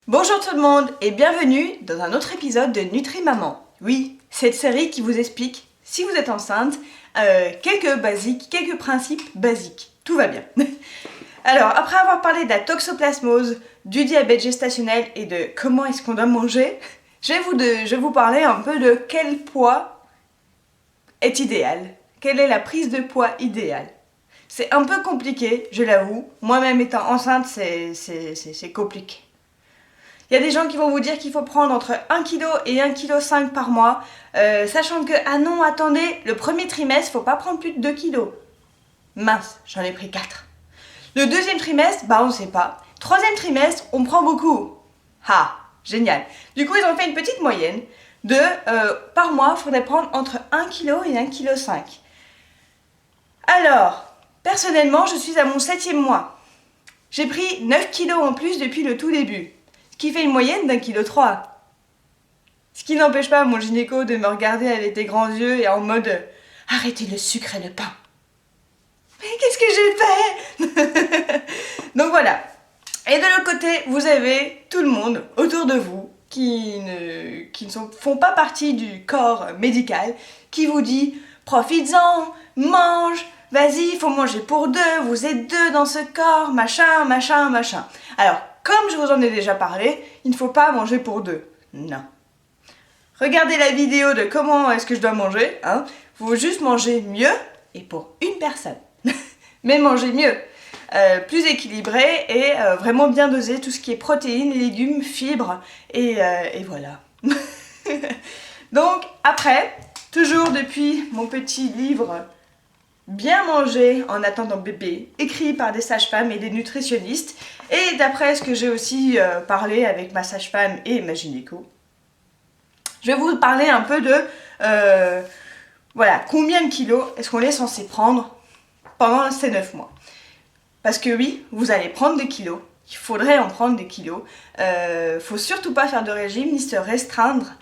Bonjour tout le monde et bienvenue dans un autre épisode de Nutri-Maman. Oui, cette série qui vous explique, si vous êtes enceinte, quelques principes basiques. Tout va bien. Alors, après avoir parlé de la toxoplasmose, du diabète gestationnel et de comment est-ce qu'on doit manger, je vais vous parler un peu de quel poids est idéal. Quelle est la prise de poids idéale. C'est un peu compliqué, je l'avoue. Moi-même étant enceinte, c'est compliqué. Il y a des gens qui vont vous dire qu'il faut prendre entre 1 kg et 1,5 kg par mois, sachant que, ah non, attendez, le premier trimestre, il ne faut pas prendre plus de 2 kg. Mince, j'en ai pris 4. Le deuxième trimestre, bah on ne sait pas. Troisième trimestre, on prend beaucoup. Ah, génial. Du coup, ils ont fait une petite moyenne de, par mois, il faudrait prendre entre 1 kg et 1,5 kg. Alors, personnellement, je suis à mon 7e mois. J'ai pris 9 kg en plus depuis le tout début. Qui fait une moyenne d'1,3 kg. Ce qui n'empêche pas mon gynéco de me regarder avec des grands yeux et en mode « Arrêtez le sucre et le pain !» Mais qu'est-ce que j'ai fait? Donc voilà. Et de l'autre côté, vous avez tout le monde autour de vous qui ne font pas partie du corps médical, qui vous dit « Profites-en, mange, vas-y, il faut manger pour deux, vous êtes deux dans ce corps, machin, machin, machin. » Alors, comme je vous en ai déjà parlé, il ne faut pas manger pour deux. Non. Regardez la vidéo de comment est-ce que je dois manger. Hein. Faut juste manger mieux et pour une personne. Mais manger mieux. Plus équilibré et vraiment bien dosé tout ce qui est protéines, légumes, fibres et voilà. Donc après, toujours depuis mon petit livre Bien manger en attendant bébé, écrit par des sages-femmes et des nutritionnistes, et d'après ce que j'ai aussi parlé avec ma sage-femme et ma gynéco, je vais vous parler un peu de voilà, combien de kilos est-ce qu'on est censé prendre pendant ces 9 mois. Parce que oui, vous allez prendre des kilos, il faudrait en prendre des kilos, faut surtout pas faire de régime ni se restreindre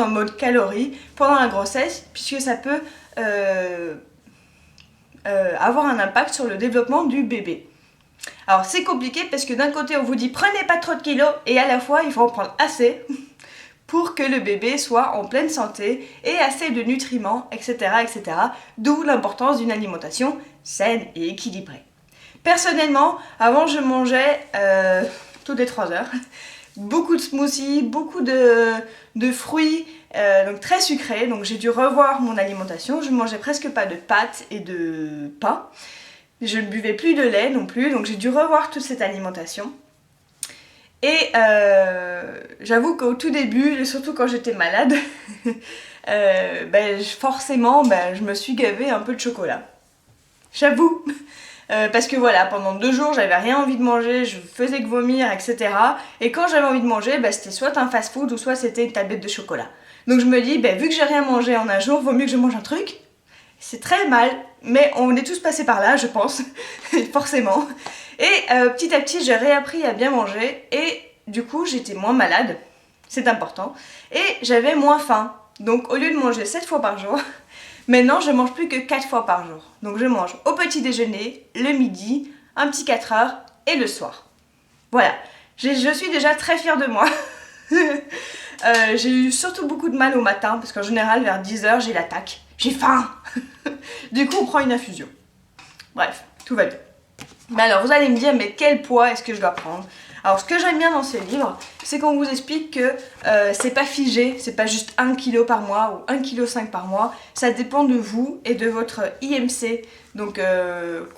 en mode calories pendant la grossesse, puisque ça peut avoir un impact sur le développement du bébé. Alors c'est compliqué parce que d'un côté on vous dit prenez pas trop de kilos et à la fois il faut en prendre assez pour que le bébé soit en pleine santé et assez de nutriments, etc. etc. D'où l'importance d'une alimentation saine et équilibrée. Personnellement, avant je mangeais toutes les 3 heures. Beaucoup de smoothies, beaucoup de fruits, donc très sucrés. Donc j'ai dû revoir mon alimentation. Je ne mangeais presque pas de pâtes et de pain. Je ne buvais plus de lait non plus. Donc j'ai dû revoir toute cette alimentation. Et j'avoue qu'au tout début, et surtout quand j'étais malade, forcément je me suis gavée un peu de chocolat. J'avoue. Parce que voilà, pendant 2 jours, j'avais rien envie de manger, je faisais que vomir, etc. Et quand j'avais envie de manger, c'était soit un fast-food ou soit c'était une tablette de chocolat. Donc je me dis, vu que j'ai rien mangé en un jour, vaut mieux que je mange un truc. C'est très mal, mais on est tous passés par là, je pense, forcément. Et petit à petit, j'ai réappris à bien manger et du coup, j'étais moins malade, c'est important, et j'avais moins faim. Donc au lieu de manger 7 fois par jour, maintenant, je mange plus que 4 fois par jour. Donc je mange au petit déjeuner, le midi, un petit 4 heures et le soir. Voilà, je suis déjà très fière de moi. J'ai eu surtout beaucoup de mal au matin parce qu'en général, vers 10 heures, j'ai l'attaque. J'ai faim. Du coup, on prend une infusion. Bref, tout va bien. Mais alors, vous allez me dire, mais quel poids est-ce que je dois prendre? Alors, ce que j'aime bien dans ce livre, c'est qu'on vous explique que c'est pas figé, c'est pas juste 1 kg par mois ou 1,5 kg par mois. Ça dépend de vous et de votre IMC. Donc,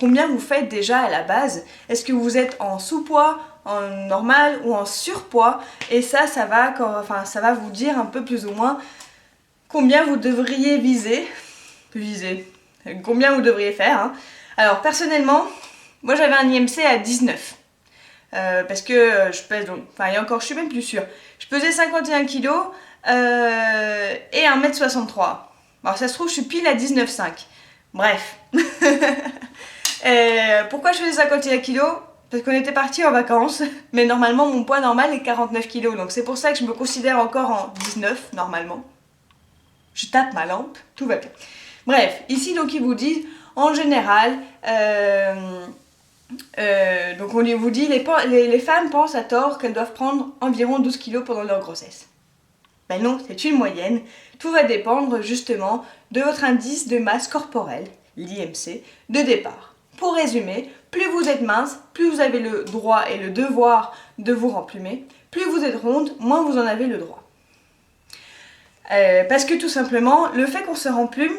combien vous faites déjà à la base? Est-ce que vous êtes en sous-poids, en normal ou en surpoids? Et ça va vous dire un peu plus ou moins combien vous devriez viser. Combien vous devriez faire. Hein. Alors, personnellement, moi j'avais un IMC à 19. Parce que je pèse donc, et encore je suis même plus sûre, je pesais 51 kg et 1,63 m. Alors ça se trouve je suis pile à 19,5. Bref. Pourquoi je faisais 51 kg? Parce qu'on était partis en vacances, mais normalement mon poids normal est 49 kg, donc c'est pour ça que je me considère encore en 19 normalement. Je tape ma lampe, tout va bien. Bref, ici donc ils vous disent en général Donc on vous dit, les femmes pensent à tort qu'elles doivent prendre environ 12 kilos pendant leur grossesse. Ben non, c'est une moyenne. Tout va dépendre justement de votre indice de masse corporelle, l'IMC, de départ. Pour résumer, plus vous êtes mince, plus vous avez le droit et le devoir de vous remplumer. Plus vous êtes ronde, moins vous en avez le droit. Parce que tout simplement, le fait qu'on se remplume,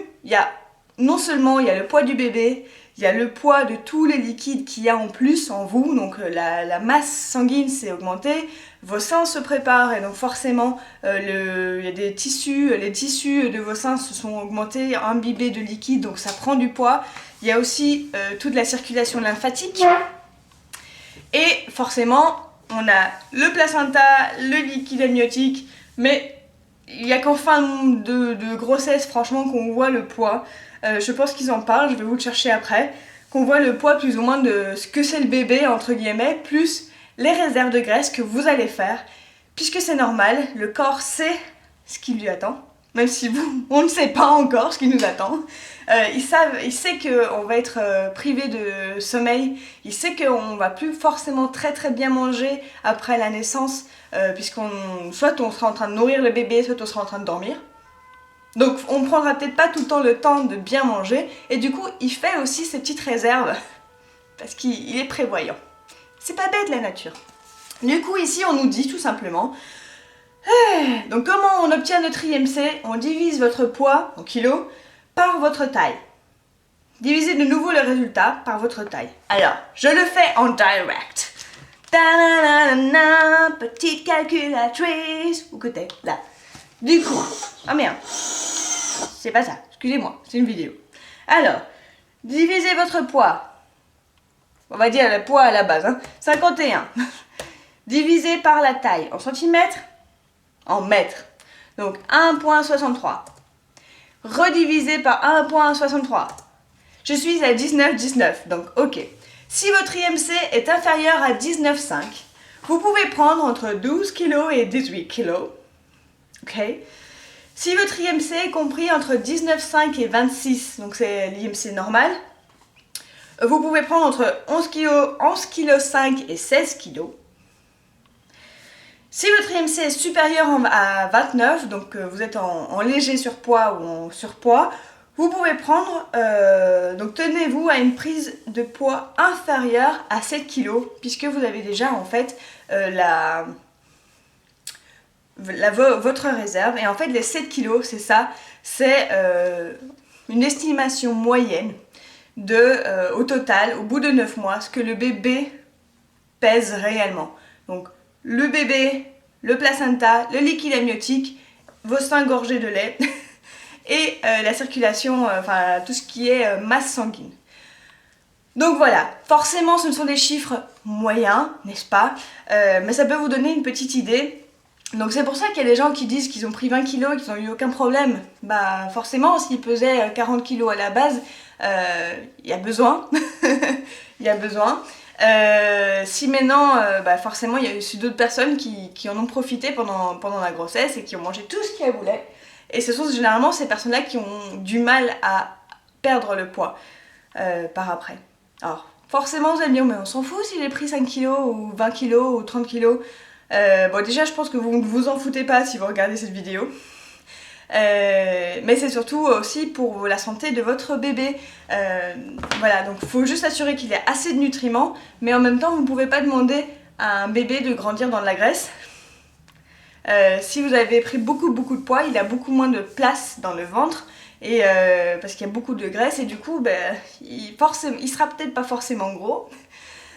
non seulement il y a le poids du bébé, il y a le poids de tous les liquides qu'il y a en plus en vous, donc la masse sanguine s'est augmentée, vos seins se préparent et donc forcément il y a des tissus, les tissus de vos seins se sont augmentés, imbibés de liquide, donc ça prend du poids. Il y a aussi toute la circulation lymphatique et forcément on a le placenta, le liquide amniotique, mais il n'y a qu'en fin de grossesse franchement qu'on voit le poids. Je pense qu'ils en parlent, je vais vous le chercher après, qu'on voit le poids plus ou moins de ce que c'est le bébé, entre guillemets, plus les réserves de graisse que vous allez faire, puisque c'est normal, le corps sait ce qui lui attend, même si on ne sait pas encore ce qui nous attend. Il sait qu'on va être privé de sommeil, il sait qu'on va plus forcément très très bien manger après la naissance, soit on sera en train de nourrir le bébé, soit on sera en train de dormir. Donc on ne prendra peut-être pas tout le temps le temps de bien manger, et du coup il fait aussi ses petites réserves, parce qu'il est prévoyant. C'est pas bête la nature. Du coup ici on nous dit tout simplement, donc comment on obtient notre IMC? On divise votre poids en kilos par votre taille. Divisez de nouveau le résultat par votre taille. Alors, je le fais en direct. Ta-na-na-na-na, petite calculatrice, où que t'es, là. Du coup, ah merde, c'est pas ça, excusez-moi, c'est une vidéo. Alors, divisez votre poids, on va dire le poids à la base, 51, divisé par la taille, en centimètres, en mètres, donc 1,63, redivisé par 1,63, je suis à 19,19, donc ok. Si votre IMC est inférieur à 19,5, vous pouvez prendre entre 12 kg et 18 kg. Ok. Si votre IMC est compris entre 19,5 et 26, donc c'est l'IMC normal, vous pouvez prendre entre 11 kg 5 et 16 kg. Si votre IMC est supérieur à 29, donc vous êtes en léger surpoids ou en surpoids, vous pouvez prendre, donc tenez-vous à une prise de poids inférieure à 7 kg, puisque vous avez déjà en fait votre réserve. Et en fait les 7 kg, c'est ça, c'est une estimation moyenne au total, au bout de 9 mois, ce que le bébé pèse réellement. Donc le bébé, le placenta, le liquide amniotique, vos seins gorgés de lait et la circulation, enfin tout ce qui est masse sanguine. Donc voilà, forcément ce sont des chiffres moyens, n'est-ce pas, mais ça peut vous donner une petite idée. Donc c'est pour ça qu'il y a des gens qui disent qu'ils ont pris 20 kilos et qu'ils n'ont eu aucun problème. Bah forcément, s'ils pesaient 40 kilos à la base, il y a besoin. Il y a besoin. Si maintenant, forcément, il y a eu d'autres personnes qui en ont profité pendant la grossesse et qui ont mangé tout ce qu'elles voulaient. Et ce sont généralement ces personnes-là qui ont du mal à perdre le poids par après. Alors, forcément, vous allez me dire, mais on s'en fout si j'ai pris 5 kilos ou 20 kilos ou 30 kilos. Bon, déjà, je pense que vous ne vous en foutez pas si vous regardez cette vidéo. Mais c'est surtout aussi pour la santé de votre bébé. Voilà, donc il faut juste assurer qu'il ait assez de nutriments, mais en même temps, vous ne pouvez pas demander à un bébé de grandir dans de la graisse. Si vous avez pris beaucoup de poids, il a beaucoup moins de place dans le ventre, et parce qu'il y a beaucoup de graisse, et du coup, il sera peut-être pas forcément gros,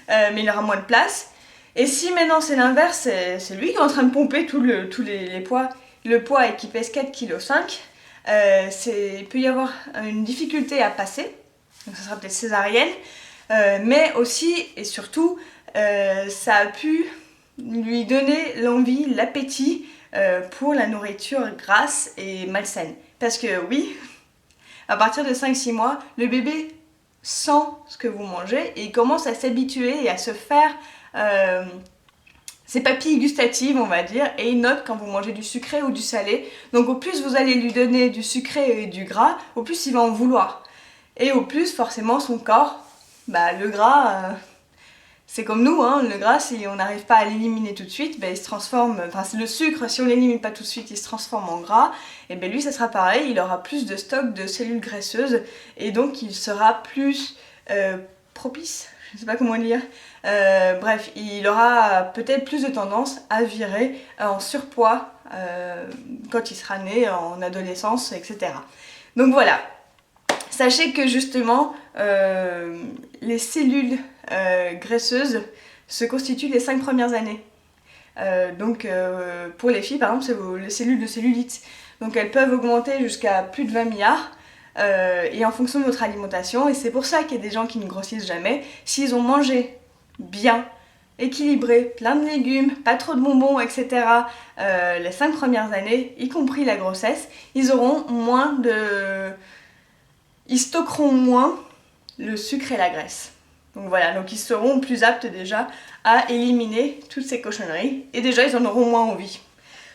mais il aura moins de place. Et si maintenant c'est l'inverse, c'est lui qui est en train de pomper tous les poids, le poids et qui pèse 4,5 kg, il peut y avoir une difficulté à passer, donc ça sera peut-être césarienne, mais aussi et surtout, ça a pu lui donner l'envie, l'appétit pour la nourriture grasse et malsaine. Parce que oui, à partir de 5-6 mois, le bébé sent ce que vous mangez et il commence à s'habituer et à se faire ses papilles gustatives, on va dire, et il note quand vous mangez du sucré ou du salé. Donc au plus vous allez lui donner du sucré et du gras, au plus il va en vouloir. Et au plus forcément son corps, le gras, c'est comme nous, hein, le gras, si on n'arrive pas à l'éliminer tout de suite, ben, il se transforme, enfin le sucre, si on l'élimine pas tout de suite, il se transforme en gras, et ben lui ça sera pareil, il aura plus de stock de cellules graisseuses, et donc il sera plus propice, je sais pas comment dire, bref, il aura peut-être plus de tendance à virer en surpoids quand il sera né, en adolescence, etc. Donc voilà, sachez que justement, les cellules graisseuses se constituent les 5 premières années. Pour les filles, par exemple, c'est les cellules de cellulite. Donc elles peuvent augmenter jusqu'à plus de 20 milliards. Et en fonction de votre alimentation, et c'est pour ça qu'il y a des gens qui ne grossissent jamais, s'ils ont mangé bien, équilibré, plein de légumes, pas trop de bonbons, etc. Les 5 premières années, y compris la grossesse, ils auront moins de... Ils stockeront moins le sucre et la graisse. Donc voilà, donc ils seront plus aptes déjà à éliminer toutes ces cochonneries, et déjà ils en auront moins envie.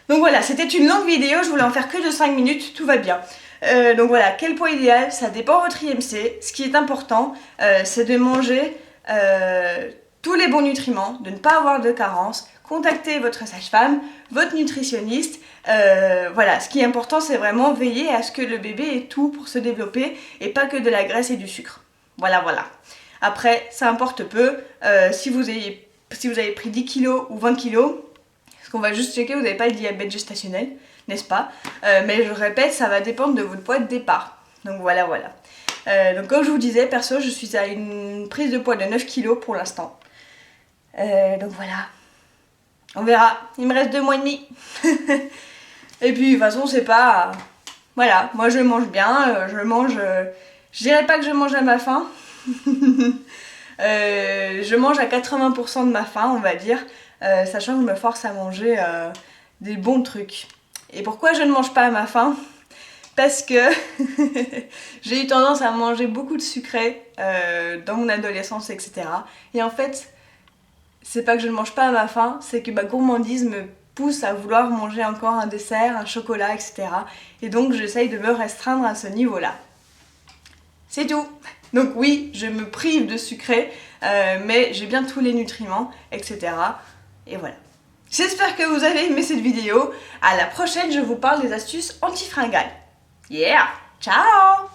Donc voilà, c'était une longue vidéo, je voulais en faire que de 5 minutes, tout va bien. Donc voilà, quel poids idéal, ça dépend de votre IMC. Ce qui est important, c'est de manger tous les bons nutriments, de ne pas avoir de carence. Contactez votre sage-femme, votre nutritionniste. Voilà, ce qui est important, c'est vraiment veiller à ce que le bébé ait tout pour se développer et pas que de la graisse et du sucre. Voilà, voilà. Après, ça importe peu. Si vous avez pris 10 kg ou 20 kg, parce qu'on va juste checker, vous n'avez pas le diabète gestationnel, n'est-ce pas? Mais je répète, ça va dépendre de votre poids de départ. Donc voilà, voilà. Donc comme je vous disais, perso, je suis à une prise de poids de 9 kg pour l'instant. Donc voilà. On verra. Il me reste 2 mois et demi. Et puis de toute façon, c'est pas... Voilà, moi je mange bien, je mange... Je dirais pas que je mange à ma faim. Je mange à 80% de ma faim, on va dire. Sachant que je me force à manger des bons trucs. Et pourquoi je ne mange pas à ma faim? Parce que j'ai eu tendance à manger beaucoup de sucré dans mon adolescence, etc. Et en fait, c'est pas que je ne mange pas à ma faim, c'est que ma gourmandise me pousse à vouloir manger encore un dessert, un chocolat, etc. Et donc j'essaye de me restreindre à ce niveau-là. C'est tout. Donc oui, je me prive de sucré, mais j'ai bien tous les nutriments, etc. Et voilà. J'espère que vous avez aimé cette vidéo. À la prochaine, je vous parle des astuces antifringales. Yeah! Ciao!